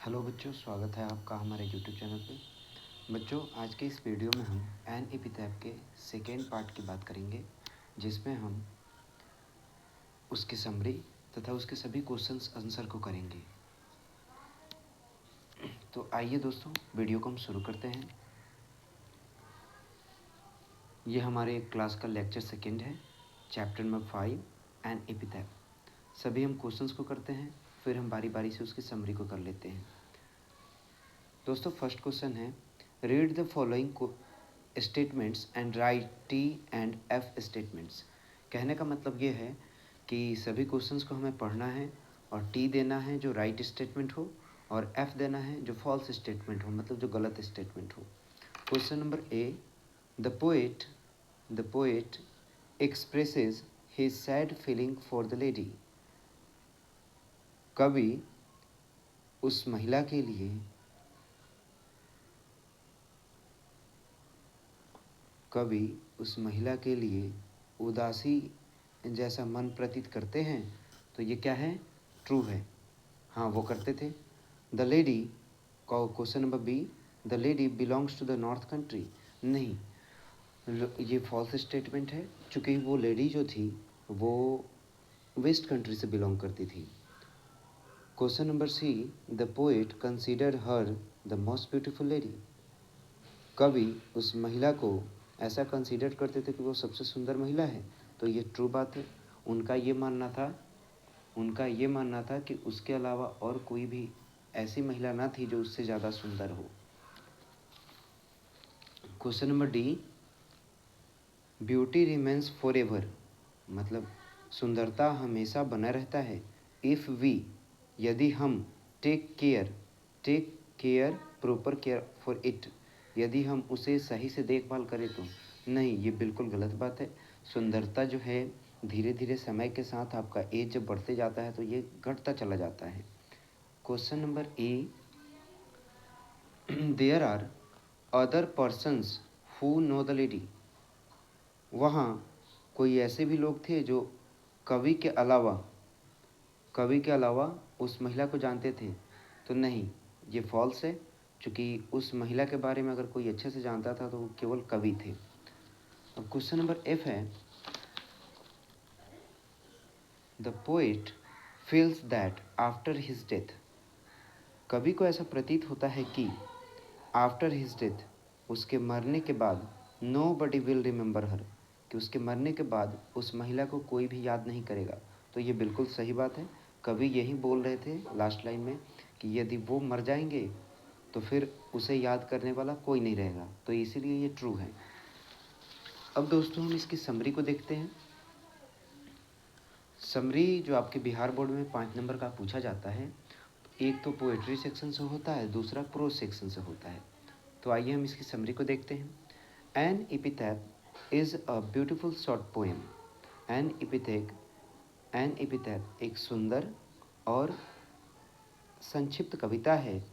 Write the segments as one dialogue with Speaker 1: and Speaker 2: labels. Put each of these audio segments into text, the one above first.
Speaker 1: Hello बच्चों, स्वागत है आपका हमारे यूट्यूब चैनल पे। बच्चों, आज के इस वीडियो में हम एन एपिथेट के सेकेंड पार्ट की बात करेंगे, जिसमें हम उसकी समरी तथा उसके सभी क्वेश्चंस आंसर को करेंगे। तो आइए दोस्तों, वीडियो को हम शुरू करते हैं। ये हमारे क्लास का लेक्चर सेकेंड है, चैप्टर नंबर 5 एन एपिथेट। सभी हम क्वेश्चंस को करते हैं, फिर हम बारी बारी से उसकी समरी को कर लेते हैं। दोस्तों, फर्स्ट क्वेश्चन है, read the following statements and right T and F statements. कहने का मतलब ये है कि सभी क्वेश्चंस को हमें पढ़ना है और टी देना है जो राइट स्टेटमेंट हो, और एफ देना है जो फॉल्स स्टेटमेंट हो, मतलब जो गलत स्टेटमेंट हो। Question number A, the poet expresses his sad feeling for the lady. कवि उस महिला के लिए उदासी जैसा मन प्रतीत करते हैं। तो ये क्या है? ट्रू है। हाँ, वो करते थे। The lady, question number B, the lady belongs to the north country. नहीं, ये फॉल्स स्टेटमेंट है, चूँकि वो लेडी जो थी वो वेस्ट कंट्री से बिलोंग करती थी। Question number C, the poet consider her the most beautiful lady. कवि उस महिला को ऐसा कंसीडर करते थे कि वो सबसे सुंदर महिला है। तो ये ट्रू बात है। उनका ये मानना था कि उसके अलावा और कोई भी ऐसी महिला ना थी जो उससे ज़्यादा सुंदर हो। Question number D, beauty remains for ever, मतलब सुंदरता हमेशा बना रहता है। इफ़ वी, यदि हम, take care proper care for it, यदि हम उसे सही से देखभाल करें तो। नहीं, ये बिल्कुल गलत बात है। सुंदरता जो है धीरे धीरे समय के साथ आपका एज जब बढ़ते जाता है तो ये घटता चला जाता है। Question number A, there are other persons who know the lady. वहाँ कोई ऐसे भी लोग थे जो कवि के अलावा उस महिला को जानते थे। तो नहीं, ये फॉल्स है, क्योंकि उस महिला के बारे में अगर कोई अच्छे से जानता था तो वो केवल कवि थे। अब क्वेश्चन नंबर एफ है, the poet feels that after his death. कवि को ऐसा प्रतीत होता है कि आफ्टर हिज डेथ, उसके मरने के बाद, नो बडी विल रिमेंबर हर, कि उसके मरने के बाद उस महिला को कोई भी याद नहीं करेगा। तो ये बिल्कुल सही बात है। कवि यही बोल रहे थे लास्ट लाइन में कि यदि वो मर जाएंगे तो फिर उसे याद करने वाला कोई नहीं रहेगा। तो इसीलिए ये ट्रू है। अब दोस्तों, हम इसकी समरी को देखते हैं। समरी जो आपके बिहार बोर्ड में 5 नंबर का पूछा जाता है, एक तो पोएट्री सेक्शन से होता है, दूसरा प्रोज सेक्शन से होता है। तो आइए हम इसकी समरी को देखते हैं। An epithet is a beautiful short poem. An epithet एक सुंदर और संक्षिप्त कविता है।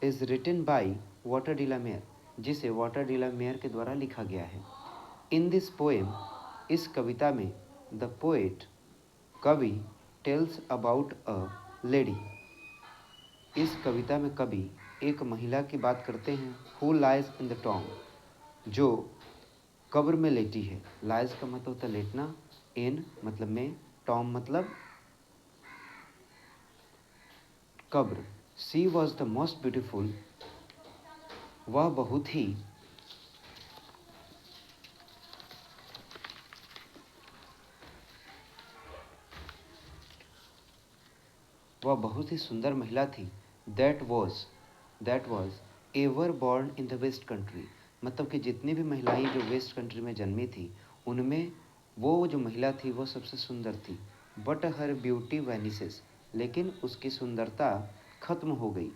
Speaker 1: Is written by Walter de la Mare, जिसे वाटर डी ला मेयर के द्वारा लिखा गया है। इन दिस पोएम, इस कविता में, द पोएट, कवि, टेल्स अबाउट अ लेडी, इस कविता में कवि एक महिला की बात करते हैं, who lies in the Tom, जो कब्र में लेटी है। लाइज का मतलब होता है लेटना, इन मतलब में, टॉम मतलब कब्र। She was the most beautiful, वह बहुत ही सुंदर महिला थी। That was ever born in the west country, मतलब कि जितनी भी महिलाएं जो वेस्ट कंट्री में जन्मी थी, उनमें वो जो महिला थी वो सबसे सुंदर थी। बट हर ब्यूटी वैनिसेस, लेकिन उसकी सुंदरता खत्म हो गई।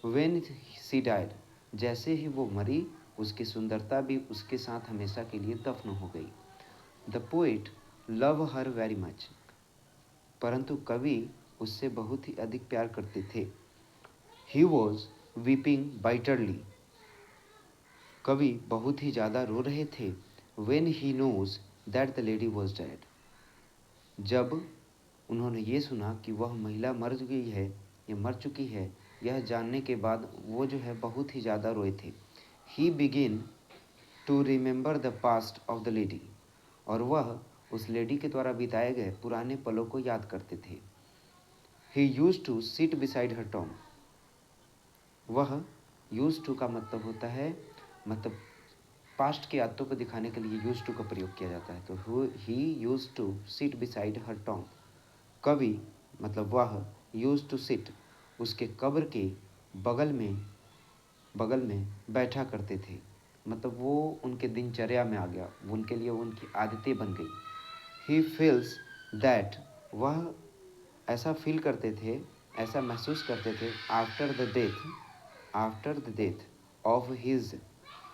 Speaker 1: व्हेन शी डाइड, जैसे ही वो मरी, उसकी सुंदरता भी उसके साथ हमेशा के लिए दफन हो गई। The poet love her very much, परंतु कवि उससे बहुत ही अधिक प्यार करते थे। ही वॉज वीपिंग बाइटरली, कवि बहुत ही ज़्यादा रो रहे थे। When he knows that the lady was dead, जब उन्होंने ये सुना कि वह महिला मर चुकी है, यह जानने के बाद वो जो है बहुत ही ज़्यादा रोए थे। He begin to remember the past of the lady, और वह उस लेडी के द्वारा बिताए गए पुराने पलों को याद करते थे। He use to sit beside her tomb, वह यूज टू का मतलब होता है, मतलब पास्ट की आदतों को दिखाने के लिए यूज टू का प्रयोग किया जाता है। तो he use to sit beside her tomb, कवि मतलब वह यूज टू सिट उसके कब्र के बगल में बैठा करते थे, मतलब वो उनके दिनचर्या में आ गया, उनके लिए वो उनकी आदतें बन गई। ही फील्स दैट, वह ऐसा फील करते थे, ऐसा महसूस करते थे, after the death of his,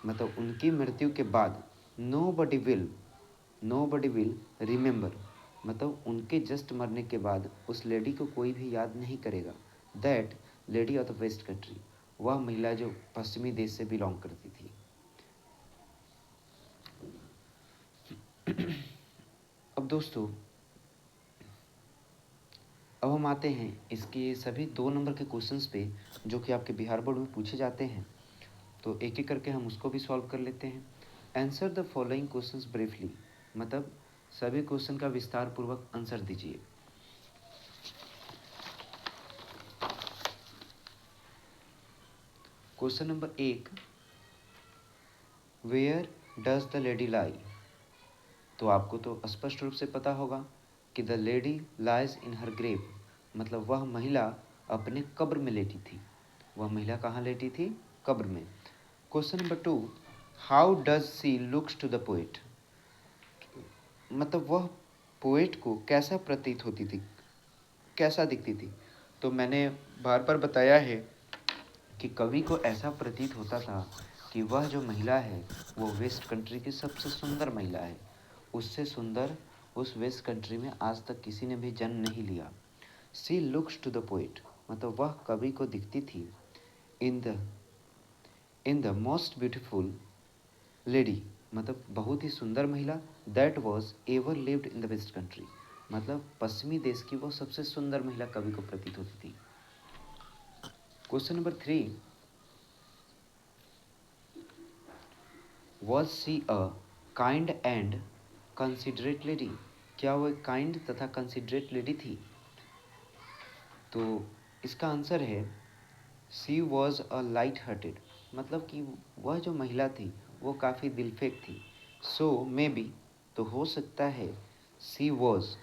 Speaker 1: मतलब उनकी मृत्यु के बाद, नो बडी विल रिमेंबर, मतलब उनके जस्ट मरने के बाद उस लेडी को कोई भी याद नहीं करेगा। That lady of the west country, वह महिला जो पश्चिमी देश से बिलोंग करती थी। अब दोस्तों, अब हम आते हैं इसके सभी 2 नंबर के क्वेश्चंस पे जो कि आपके बिहार बोर्ड में पूछे जाते हैं। तो एक एक करके हम उसको भी सॉल्व कर लेते हैं। Answer the following questions briefly, मतलब सभी क्वेश्चन का विस्तार पूर्वक आंसर दीजिए। Question number 1, where does the lady lie, तो आपको तो स्पष्ट रूप से पता होगा कि the lady lies in her grave, मतलब वह महिला अपने कब्र में लेटी थी। वह महिला कहाँ लेटी थी? कब्र में। Question number 2, how does she looks to the poet, मतलब वह पोएट को कैसा प्रतीत होती थी, कैसा दिखती थी। तो मैंने बार बार बताया है कि कवि को ऐसा प्रतीत होता था कि वह जो महिला है वो वेस्ट कंट्री की सबसे सुंदर महिला है, उससे सुंदर उस वेस्ट कंट्री में आज तक किसी ने भी जन्म नहीं लिया। She looks to the poet, मतलब वह कवि को दिखती थी in the most beautiful lady, मतलब बहुत ही सुंदर महिला, that was ever lived in the west country, मतलब पश्चिमी देश की वो सबसे सुंदर महिला कवि को प्रतीत होती थी। Question number 3, was she a kind and considerate lady, क्या वो एक काइंड तथा कंसिडरेट लेडी थी? तो इसका आंसर है सी वॉज अ लाइट हार्टेड, मतलब कि वह जो महिला थी वो काफ़ी दिलफेक थी। सो मे बी, तो हो सकता है, सी वॉज,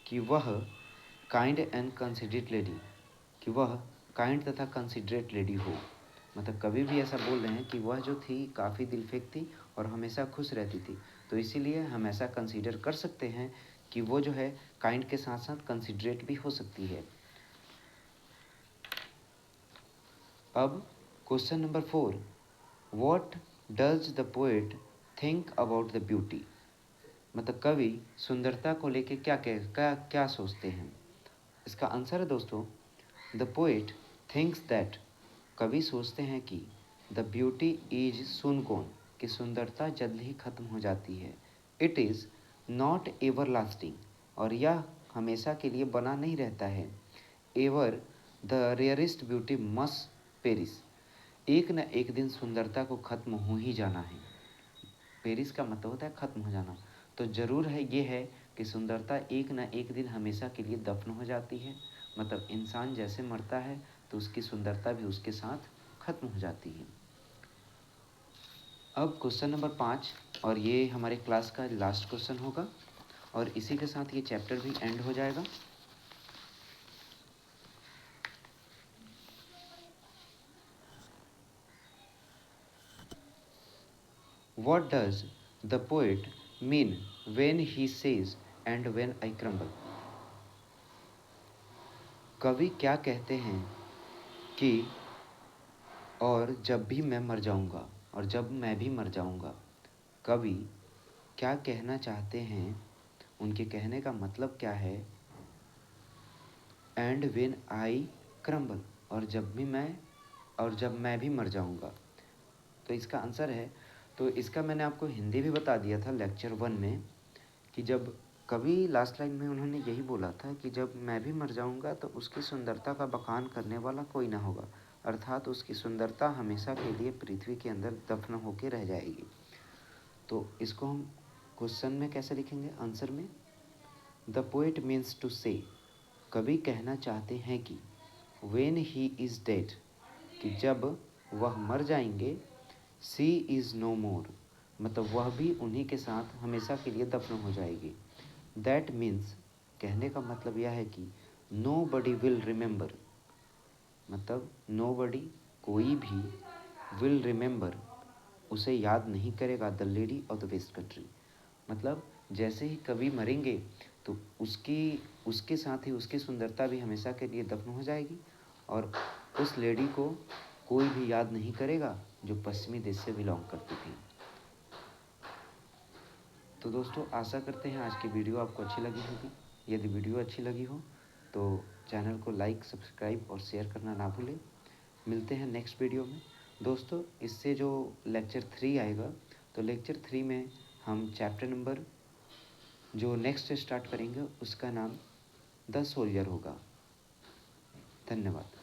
Speaker 1: कि वह काइंड एंड कंसिडरेट लेडी, कि वह काइंड तथा कंसिडरेट लेडी हो, मतलब कभी भी ऐसा बोल रहे हैं कि वह जो थी काफ़ी दिलफेक थी और हमेशा खुश रहती थी, तो इसीलिए हम ऐसा कंसीडर कर सकते हैं कि वो जो है काइंड के साथ साथ कंसिडरेट भी हो सकती है। अब question number 4, what does the poet think about the beauty, मतलब कवि सुंदरता को लेके क्या सोचते हैं? इसका आंसर है दोस्तों, द पोएट थिंक्स दैट, कवि सोचते हैं कि the beauty is soon gone, कि सुंदरता जल्द ही खत्म हो जाती है। It is not ever lasting, और यह हमेशा के लिए बना नहीं रहता है। Ever the rarest beauty must Paris, एक न एक दिन सुंदरता को खत्म हो ही जाना है। पेरिस का मतलब होता है खत्म हो जाना, तो ज़रूर है ये है कि सुंदरता एक न एक दिन हमेशा के लिए दफन हो जाती है, मतलब इंसान जैसे मरता है तो उसकी सुंदरता भी उसके साथ खत्म हो जाती है। अब क्वेश्चन नंबर 5, और ये हमारे क्लास का लास्ट क्वेश्चन होगा और इसी के साथ ये चैप्टर भी एंड हो जाएगा। What does the poet mean when he says and when I crumble? कवि क्या कहते हैं कि और जब भी मैं मर जाऊंगा, और जब मैं भी मर जाऊंगा, कवि क्या कहना चाहते हैं, उनके कहने का मतलब क्या है? एंड व्हेन आई क्रम्बल, और जब मैं भी मर जाऊंगा, तो इसका आंसर है, तो इसका मैंने आपको हिंदी भी बता दिया था लेक्चर 1 में कि जब कवि लास्ट लाइन में उन्होंने यही बोला था कि जब मैं भी मर जाऊंगा तो उसकी सुंदरता का बखान करने वाला कोई ना होगा, अर्थात उसकी सुंदरता हमेशा के लिए पृथ्वी के अंदर दफन होकर रह जाएगी। तो इसको हम क्वेश्चन में कैसे लिखेंगे, आंसर में, द पोएट मीन्स टू से, कवि कहना चाहते हैं कि वेन ही इज़ डेड, कि जब वह मर जाएंगे, सी इज़ नो मोर, मतलब वह भी उन्हीं के साथ हमेशा के लिए दफन हो जाएगी। दैट मीन्स, कहने का मतलब यह है कि नो बडी विल रिमेंबर, मतलब नो बडी, कोई भी, विल रिमेंबर, उसे याद नहीं करेगा, the lady of the west country, मतलब जैसे ही कवि मरेंगे तो उसके साथ ही उसकी सुंदरता भी हमेशा के लिए दफन हो जाएगी और उस लेडी को कोई भी याद नहीं करेगा जो पश्चिमी देश से बिलोंग करती थी। तो दोस्तों आशा करते हैं आज की वीडियो आपको अच्छी लगी होगी। यदि वीडियो अच्छी लगी हो तो चैनल को लाइक, सब्सक्राइब और शेयर करना ना भूलें। मिलते हैं नेक्स्ट वीडियो में। दोस्तों इससे जो लेक्चर 3 आएगा, तो लेक्चर 3 में हम चैप्टर नंबर जो नेक्स्ट स्टार्ट करेंगे उसका नाम द सोल्जर होगा। धन्यवाद।